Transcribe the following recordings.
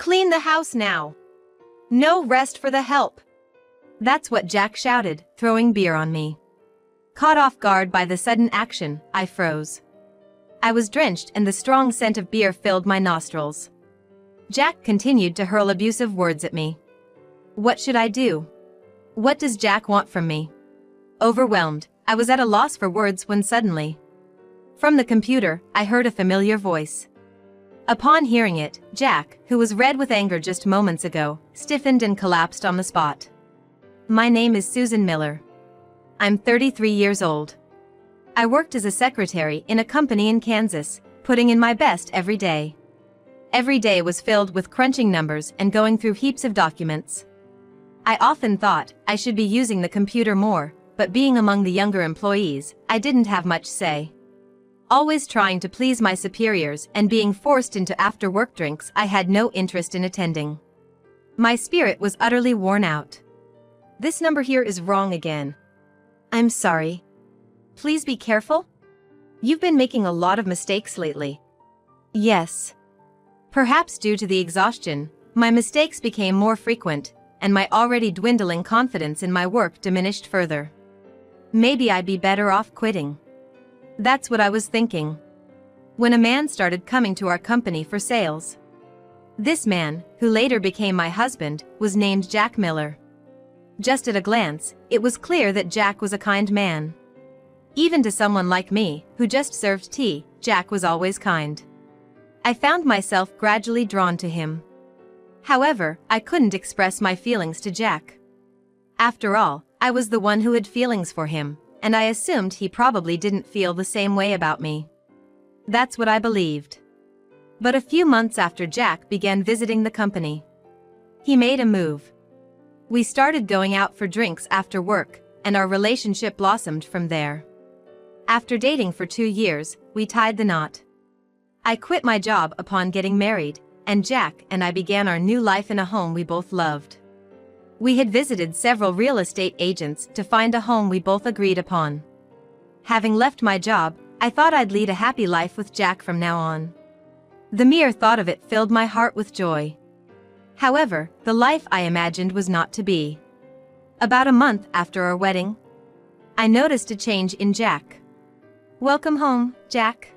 Clean the house now. No rest for the help. That's what Jack shouted, throwing beer on me. Caught off guard by the sudden action, I froze. I was drenched and the strong scent of beer filled my nostrils. Jack continued to hurl abusive words at me. What should I do? What does Jack want from me? Overwhelmed, I was at a loss for words when suddenly, from the computer, I heard a familiar voice. Upon hearing it, Jack, who was red with anger just moments ago, stiffened and collapsed on the spot. My name is Susan Miller. I'm 33 years old. I worked as a secretary in a company in Kansas, putting in my best every day. Every day was filled with crunching numbers and going through heaps of documents. I often thought I should be using the computer more, but being among the younger employees, I didn't have much say. Always trying to please my superiors and being forced into after-work drinks I had no interest in attending. My spirit was utterly worn out. This number here is wrong again. I'm sorry. Please be careful. You've been making a lot of mistakes lately. Yes. Perhaps due to the exhaustion, my mistakes became more frequent, and my already dwindling confidence in my work diminished further. Maybe I'd be better off quitting. That's what I was thinking, when a man started coming to our company for sales. This man, who later became my husband, was named Jack Miller. Just at a glance, it was clear that Jack was a kind man. Even to someone like me, who just served tea, Jack was always kind. I found myself gradually drawn to him. However, I couldn't express my feelings to Jack. After all, I was the one who had feelings for him, and I assumed he probably didn't feel the same way about me. That's what I believed. But a few months after Jack began visiting the company, he made a move. We started going out for drinks after work, and our relationship blossomed from there. After dating for 2 years, we tied the knot. I quit my job upon getting married, and Jack and I began our new life in a home we both loved. We had visited several real estate agents to find a home we both agreed upon. Having left my job, I thought I'd lead a happy life with Jack from now on. The mere thought of it filled my heart with joy. However, the life I imagined was not to be. About a month after our wedding, I noticed a change in Jack. Welcome home, Jack.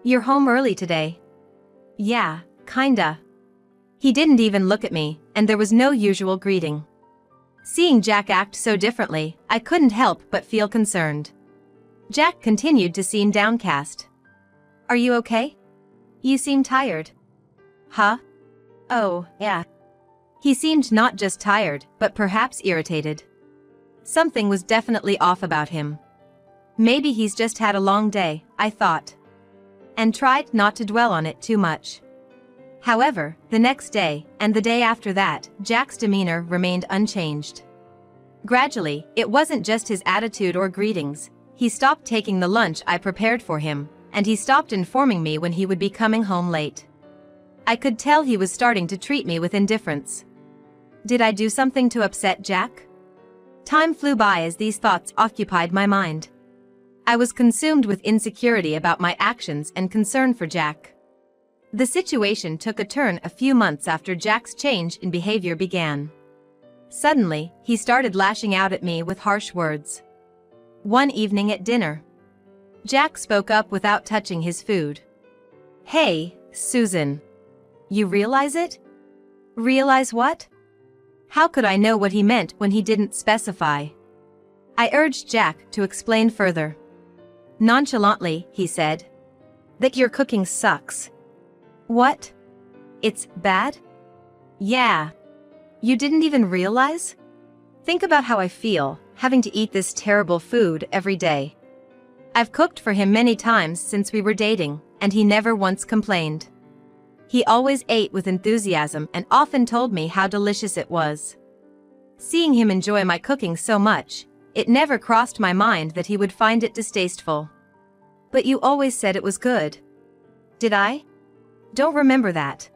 You're home early today. Yeah, kinda. He didn't even look at me, and there was no usual greeting. Seeing Jack act so differently, I couldn't help but feel concerned. Jack continued to seem downcast. Are you okay? You seem tired. Huh? Oh, yeah. He seemed not just tired, but perhaps irritated. Something was definitely off about him. Maybe he's just had a long day, I thought, and tried not to dwell on it too much. However, the next day, and the day after that, Jack's demeanor remained unchanged. Gradually, it wasn't just his attitude or greetings. He stopped taking the lunch I prepared for him, and he stopped informing me when he would be coming home late. I could tell he was starting to treat me with indifference. Did I do something to upset Jack? Time flew by as these thoughts occupied my mind. I was consumed with insecurity about my actions and concern for Jack. The situation took a turn a few months after Jack's change in behavior began. Suddenly, he started lashing out at me with harsh words. One evening at dinner, Jack spoke up without touching his food. Hey, Susan. You realize it? Realize what? How could I know what he meant when he didn't specify? I urged Jack to explain further. Nonchalantly, he said, that your cooking sucks. What? It's bad? Yeah. You didn't even realize? Think about how I feel, having to eat this terrible food every day. I've cooked for him many times since we were dating, and he never once complained. He always ate with enthusiasm and often told me how delicious it was. Seeing him enjoy my cooking so much, it never crossed my mind that he would find it distasteful. But you always said it was good. Did I? Don't remember that.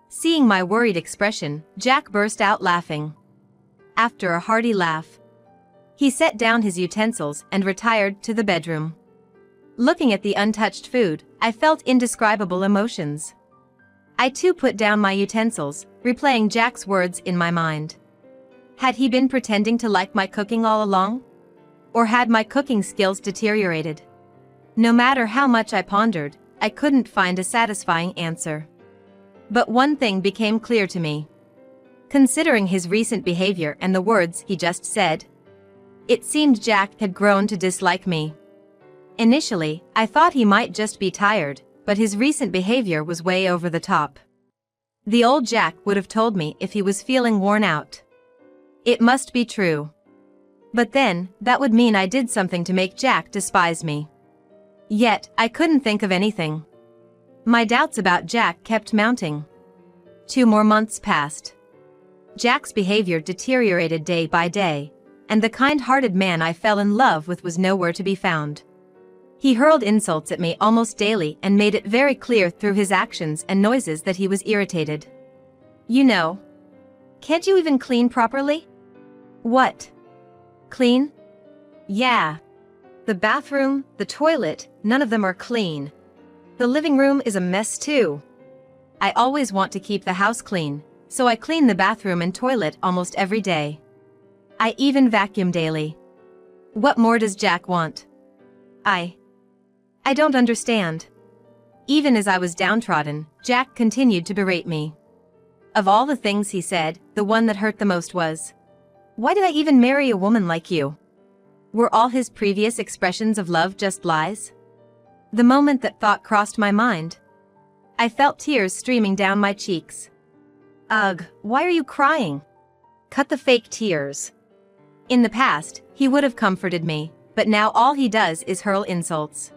Seeing my worried expression, Jack burst out laughing. After a hearty laugh, he set down his utensils and retired to the bedroom. Looking at the untouched food, I felt indescribable emotions. I too put down my utensils, replaying Jack's words in my mind. Had he been pretending to like my cooking all along? Or had my cooking skills deteriorated? No matter how much I pondered, I couldn't find a satisfying answer. But one thing became clear to me. Considering his recent behavior and the words he just said, it seemed Jack had grown to dislike me. Initially, I thought he might just be tired, but his recent behavior was way over the top. The old Jack would have told me if he was feeling worn out. It must be true. But then, that would mean I did something to make Jack despise me. Yet, I couldn't think of anything. My doubts about Jack kept mounting. 2 more months passed. Jack's behavior deteriorated day by day, and the kind-hearted man I fell in love with was nowhere to be found. He hurled insults at me almost daily and made it very clear through his actions and noises that he was irritated. You know. Can't you even clean properly? What? Clean? Yeah. The bathroom, the toilet, none of them are clean. The living room is a mess too. I always want to keep the house clean, so I clean the bathroom and toilet almost every day. I even vacuum daily. What more does Jack want? I don't understand. Even as I was downtrodden, Jack continued to berate me. Of all the things he said, the one that hurt the most was, "Why did I even marry a woman like you?" Were all his previous expressions of love just lies? The moment that thought crossed my mind, I felt tears streaming down my cheeks. Ugh, why are you crying? Cut the fake tears. In the past, he would have comforted me, but now all he does is hurl insults.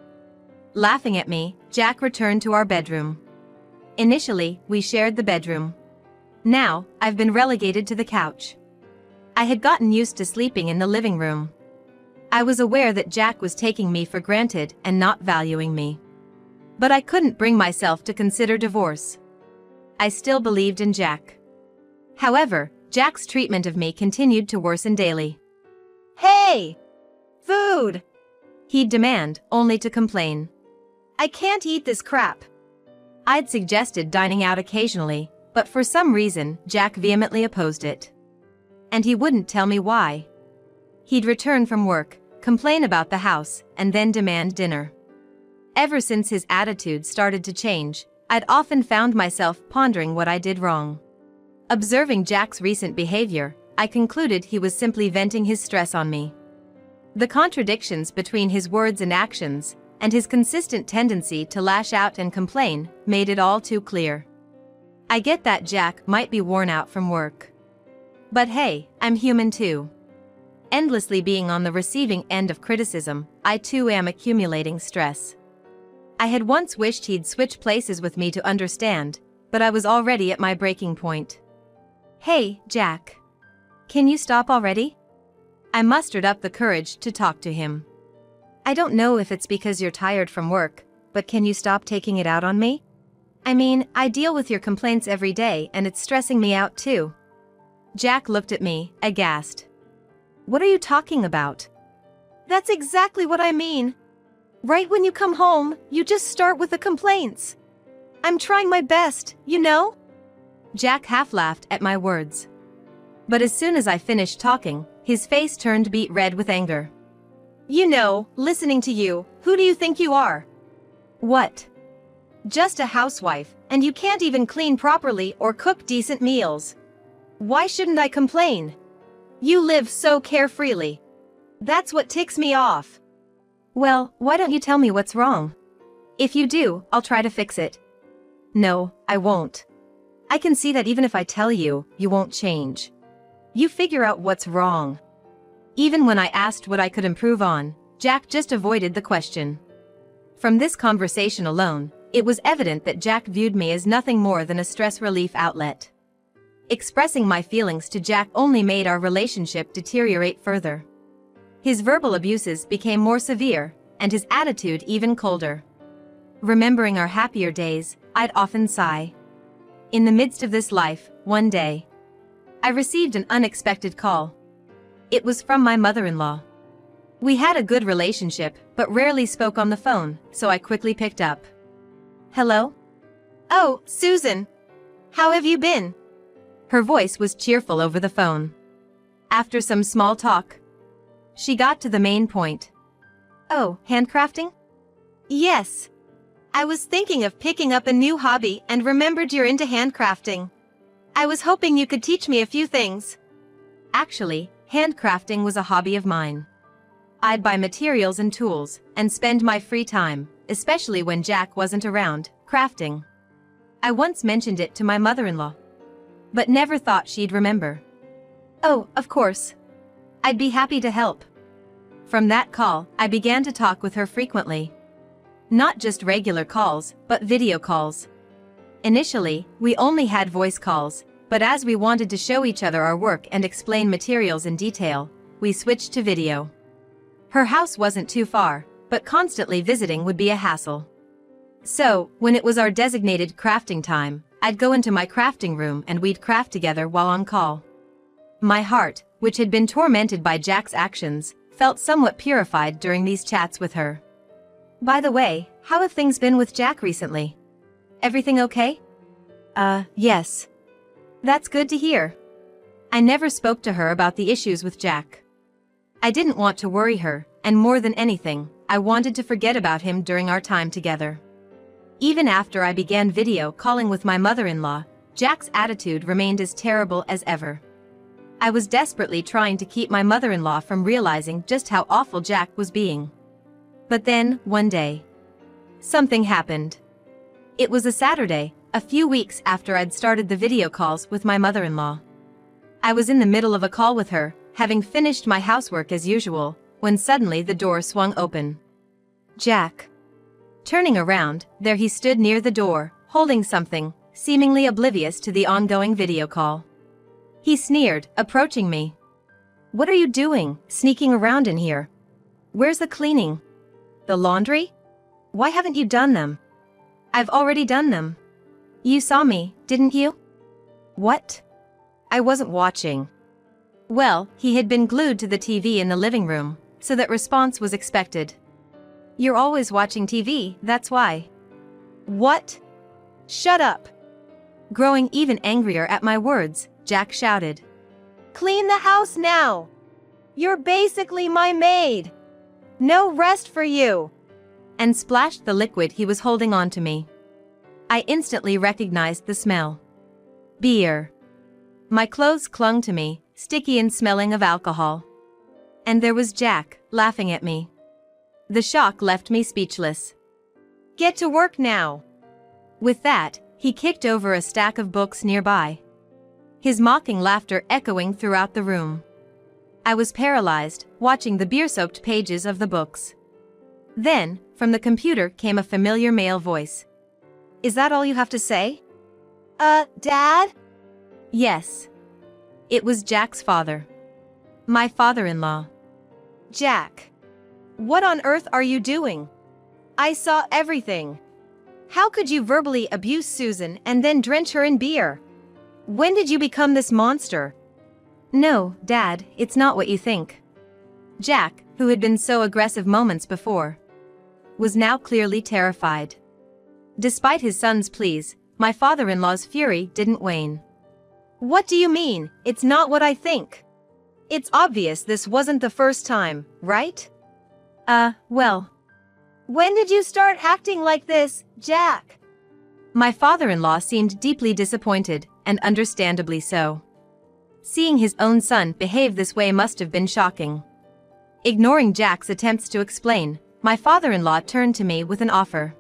Laughing at me, Jack returned to our bedroom. Initially, we shared the bedroom. Now, I've been relegated to the couch. I had gotten used to sleeping in the living room. I was aware that Jack was taking me for granted and not valuing me. But I couldn't bring myself to consider divorce. I still believed in Jack. However, Jack's treatment of me continued to worsen daily. "Hey! Food!" he'd demand, only to complain. "I can't eat this crap." I'd suggested dining out occasionally, but for some reason, Jack vehemently opposed it. And he wouldn't tell me why. He'd return from work, complain about the house, and then demand dinner. Ever since his attitude started to change, I'd often found myself pondering what I did wrong. Observing Jack's recent behavior, I concluded he was simply venting his stress on me. The contradictions between his words and actions, and his consistent tendency to lash out and complain, made it all too clear. I get that Jack might be worn out from work. But hey, I'm human too. Endlessly being on the receiving end of criticism, I too am accumulating stress. I had once wished he'd switch places with me to understand, but I was already at my breaking point. "Hey, Jack. Can you stop already?" I mustered up the courage to talk to him. "I don't know if it's because you're tired from work, but can you stop taking it out on me? I mean, I deal with your complaints every day and it's stressing me out too." Jack looked at me, aghast. "What are you talking about?" "That's exactly what I mean. Right when you come home, you just start with the complaints. I'm trying my best, you know?" Jack half laughed at my words. But as soon as I finished talking, his face turned beet red with anger. "You know, listening to you, who do you think you are?" "What?" "Just a housewife, and you can't even clean properly or cook decent meals. Why shouldn't I complain? You live so carefreely. That's what ticks me off." "Well, why don't you tell me what's wrong? If you do, I'll try to fix it." "No, I won't. I can see that even if I tell you, you won't change. You figure out what's wrong." Even when I asked what I could improve on, Jack just avoided the question. From this conversation alone, it was evident that Jack viewed me as nothing more than a stress relief outlet. Expressing my feelings to Jack only made our relationship deteriorate further. His verbal abuses became more severe, and his attitude even colder. Remembering our happier days, I'd often sigh. In the midst of this life, one day, I received an unexpected call. It was from my mother-in-law. We had a good relationship, but rarely spoke on the phone, so I quickly picked up. "Hello? Oh, Susan. How have you been? Her voice was cheerful over the phone. After some small talk, she got to the main point. Oh, handcrafting? Yes. I was thinking of picking up a new hobby and remembered you're into handcrafting. I was hoping you could teach me a few things. Actually, handcrafting was a hobby of mine. I'd buy materials and tools and spend my free time, especially when Jack wasn't around, crafting. I once mentioned it to my mother-in-law, but never thought she'd remember. Oh, of course. I'd be happy to help. From that call, I began to talk with her frequently. Not just regular calls, but video calls. Initially, we only had voice calls, but as we wanted to show each other our work and explain materials in detail, we switched to video. Her house wasn't too far, but constantly visiting would be a hassle. So, when it was our designated crafting time, I'd go into my crafting room and we'd craft together while on call. My heart, which had been tormented by Jack's actions, felt somewhat purified during these chats with her. By the way, how have things been with Jack recently? Everything okay? Yes. That's good to hear. I never spoke to her about the issues with Jack. I didn't want to worry her, and more than anything, I wanted to forget about him during our time together. Even after I began video calling with my mother-in-law, Jack's attitude remained as terrible as ever. I was desperately trying to keep my mother-in-law from realizing just how awful Jack was being. But then, one day, something happened. It was a Saturday, a few weeks after I'd started the video calls with my mother-in-law. I was in the middle of a call with her, having finished my housework as usual, when suddenly the door swung open. Jack. Turning around, there he stood near the door, holding something, seemingly oblivious to the ongoing video call. He sneered, approaching me. What are you doing, sneaking around in here? Where's the cleaning? The laundry? Why haven't you done them? I've already done them. You saw me, didn't you? What? I wasn't watching. Well, he had been glued to the TV in the living room, so that response was expected. You're always watching TV, that's why. What? Shut up! Growing even angrier at my words, Jack shouted. Clean the house now! You're basically my maid! No rest for you! And splashed the liquid he was holding onto me. I instantly recognized the smell. Beer. My clothes clung to me, sticky and smelling of alcohol. And there was Jack, laughing at me. The shock left me speechless. Get to work now! With that, he kicked over a stack of books nearby. His mocking laughter echoing throughout the room. I was paralyzed, watching the beer-soaked pages of the books. Then, from the computer came a familiar male voice. Is that all you have to say? Dad? Yes. It was Jack's father. My father-in-law. Jack. What on earth are you doing? I saw everything. How could you verbally abuse Susan and then drench her in beer? When did you become this monster? No, Dad, it's not what you think. Jack, who had been so aggressive moments before, was now clearly terrified. Despite his son's pleas, my father-in-law's fury didn't wane. What do you mean, it's not what I think? It's obvious this wasn't the first time, right? Well. When did you start acting like this, Jack? My father-in-law seemed deeply disappointed, and understandably so. Seeing his own son behave this way must have been shocking. Ignoring Jack's attempts to explain, my father-in-law turned to me with an offer.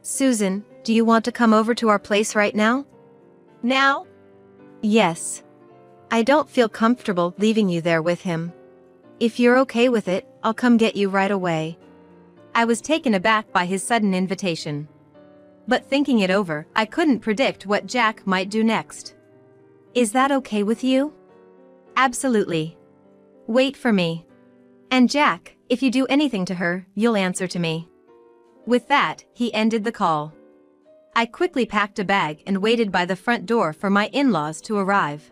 Susan, do you want to come over to our place right now? Now? Yes. I don't feel comfortable leaving you there with him. If you're okay with it, I'll come get you right away. I was taken aback by his sudden invitation. But thinking it over, I couldn't predict what Jack might do next. Is that okay with you? Absolutely. Wait for me. And Jack, if you do anything to her, you'll answer to me. With that, he ended the call. I quickly packed a bag and waited by the front door for my in-laws to arrive.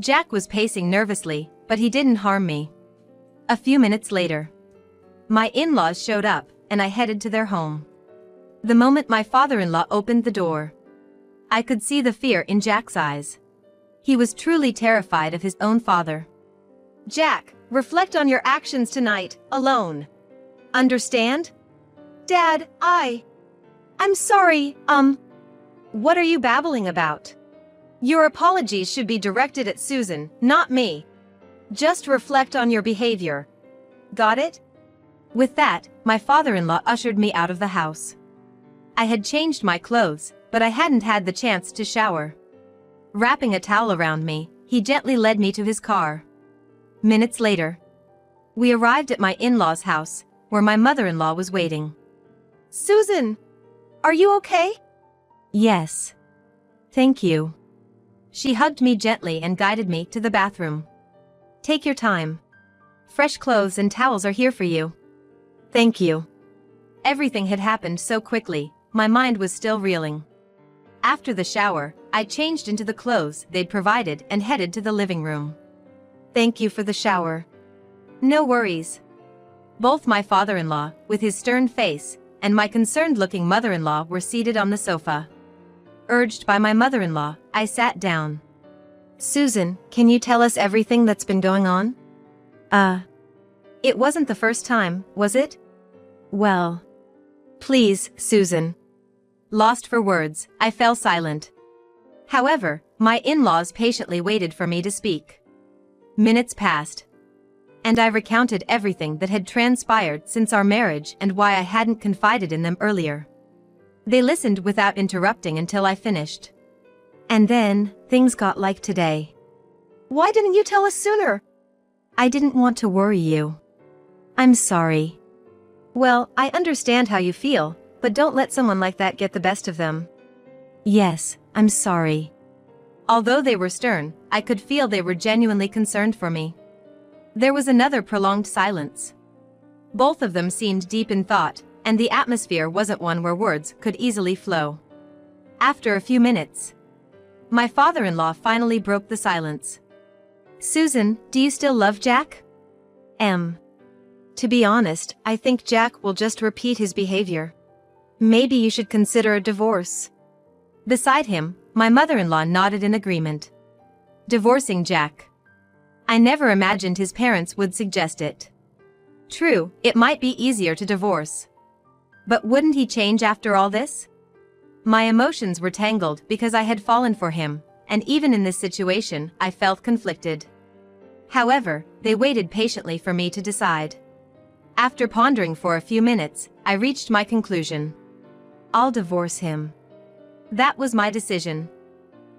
Jack was pacing nervously, but he didn't harm me. A few minutes later, my in-laws showed up, and I headed to their home. The moment my father-in-law opened the door, I could see the fear in Jack's eyes. He was truly terrified of his own father. Jack, reflect on your actions tonight, alone. Understand? Dad, I'm sorry, What are you babbling about? Your apologies should be directed at Susan, not me. Just reflect on your behavior. Got it? With that, my father-in-law ushered me out of the house. I had changed my clothes, but I hadn't had the chance to shower. Wrapping a towel around me, he gently led me to his car. Minutes later, we arrived at my in-laws' house, where my mother-in-law was waiting. Susan, are you okay? Yes. Thank you. She hugged me gently and guided me to the bathroom. Take your time. Fresh clothes and towels are here for you. Thank you. Everything had happened so quickly, my mind was still reeling. After the shower, I changed into the clothes they'd provided and headed to the living room. Thank you for the shower. No worries. Both my father-in-law, with his stern face, and my concerned-looking mother-in-law were seated on the sofa. Urged by my mother-in-law, I sat down. Susan, can you tell us everything that's been going on? It wasn't the first time, was it? Well. Please, Susan. Lost for words, I fell silent. However, my in-laws patiently waited for me to speak. Minutes passed, and I recounted everything that had transpired since our marriage and why I hadn't confided in them earlier. They listened without interrupting until I finished. And then, things got like today. Why didn't you tell us sooner? I didn't want to worry you. I'm sorry. Well, I understand how you feel, but don't let someone like that get the best of them. Yes, I'm sorry. Although they were stern, I could feel they were genuinely concerned for me. There was another prolonged silence. Both of them seemed deep in thought, and the atmosphere wasn't one where words could easily flow. After a few minutes, my father-in-law finally broke the silence. Susan, do you still love Jack? To be honest, I think Jack will just repeat his behavior. Maybe you should consider a divorce. Beside him, my mother-in-law nodded in agreement. Divorcing Jack. I never imagined his parents would suggest it. True, it might be easier to divorce. But wouldn't he change after all this? My emotions were tangled because I had fallen for him, and even in this situation, I felt conflicted. However, they waited patiently for me to decide. After pondering for a few minutes, I reached my conclusion. I'll divorce him. That was my decision.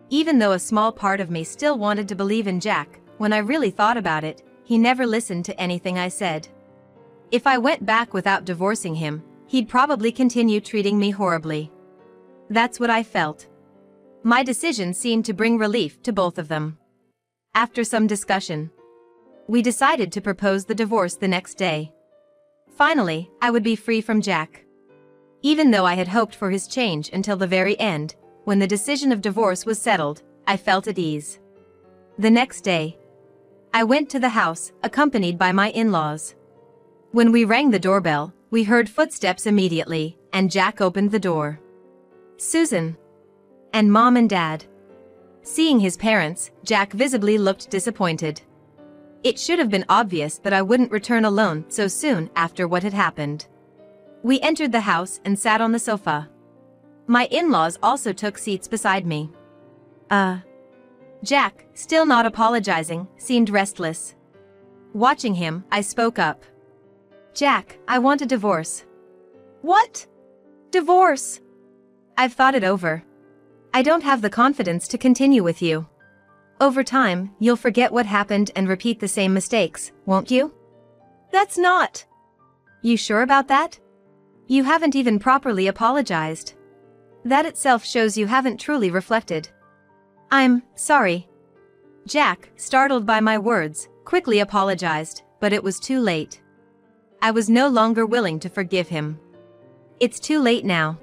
Even though a small part of me still wanted to believe in Jack, when I really thought about it, he never listened to anything I said. If I went back without divorcing him, he'd probably continue treating me horribly. That's what I felt. My decision seemed to bring relief to both of them. After some discussion, we decided to propose the divorce the next day. Finally, I would be free from Jack. Even though I had hoped for his change until the very end, when the decision of divorce was settled, I felt at ease. The next day, I went to the house, accompanied by my in-laws. When we rang the doorbell, we heard footsteps immediately, and Jack opened the door. Susan. And Mom and Dad. Seeing his parents, Jack visibly looked disappointed. It should have been obvious that I wouldn't return alone so soon after what had happened. We entered the house and sat on the sofa. My in-laws also took seats beside me. Jack, still not apologizing, seemed restless. Watching him, I spoke up. Jack, I want a divorce. What? Divorce? I've thought it over. I don't have the confidence to continue with you. Over time, you'll forget what happened and repeat the same mistakes, won't you? That's not. You sure about that? You haven't even properly apologized. That itself shows you haven't truly reflected. I'm sorry. Jack, startled by my words, quickly apologized, but it was too late. I was no longer willing to forgive him. It's too late now.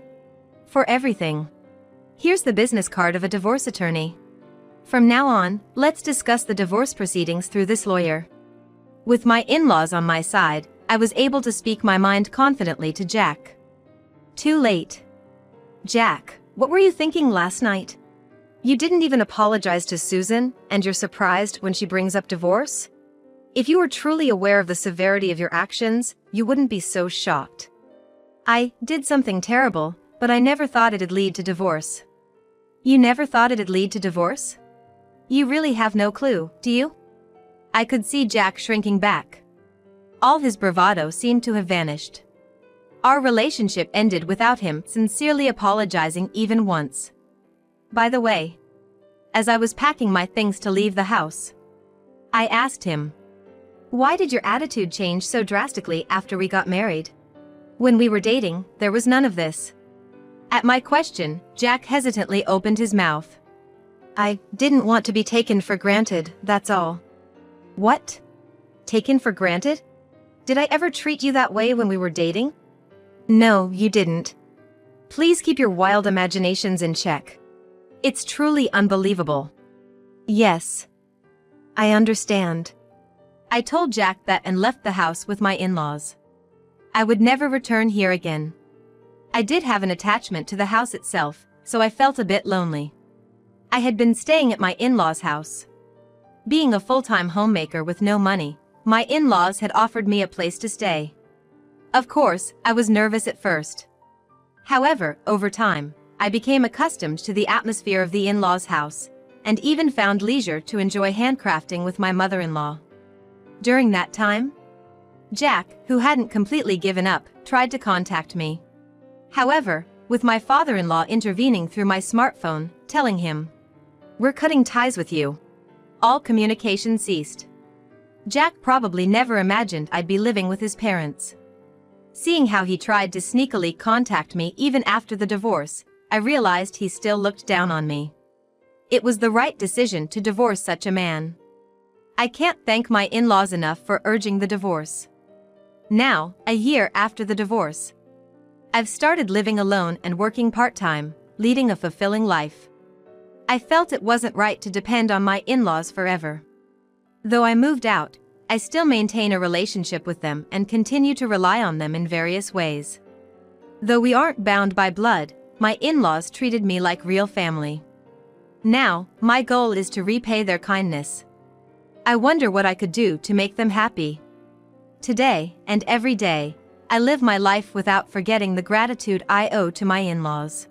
For everything. Here's the business card of a divorce attorney. From now on, let's discuss the divorce proceedings through this lawyer. With my in-laws on my side, I was able to speak my mind confidently to Jack. Too late. Jack, what were you thinking last night? You didn't even apologize to Susan, and you're surprised when she brings up divorce? If you were truly aware of the severity of your actions, you wouldn't be so shocked. I did something terrible, but I never thought it'd lead to divorce. You never thought it'd lead to divorce? You really have no clue, do you? I could see Jack shrinking back. All his bravado seemed to have vanished. Our relationship ended without him sincerely apologizing even once. By the way, as I was packing my things to leave the house, I asked him, "Why did your attitude change so drastically after we got married? When we were dating, there was none of this." At my question, Jack hesitantly opened his mouth. "I didn't want to be taken for granted, that's all." What? Taken for granted? Did I ever treat you that way when we were dating? No, you didn't. Please keep your wild imaginations in check. It's truly unbelievable. Yes. I understand. I told Jack that and left the house with my in-laws. I would never return here again. I did have an attachment to the house itself, so I felt a bit lonely. I had been staying at my in-laws' house. Being a full-time homemaker with no money, my in-laws had offered me a place to stay. Of course, I was nervous at first. However, over time, I became accustomed to the atmosphere of the in-laws' house, and even found leisure to enjoy handcrafting with my mother-in-law. During that time, Jack, who hadn't completely given up, tried to contact me. However, with my father-in-law intervening through my smartphone, telling him, "We're cutting ties with you," all communication ceased. Jack probably never imagined I'd be living with his parents. Seeing how he tried to sneakily contact me even after the divorce, I realized he still looked down on me. It was the right decision to divorce such a man. I can't thank my in-laws enough for urging the divorce. Now, a year after the divorce, I've started living alone and working part-time, leading a fulfilling life. I felt it wasn't right to depend on my in-laws forever. Though I moved out, I still maintain a relationship with them and continue to rely on them in various ways. Though we aren't bound by blood, my in-laws treated me like real family. Now, my goal is to repay their kindness. I wonder what I could do to make them happy. Today, and every day, I live my life without forgetting the gratitude I owe to my in-laws.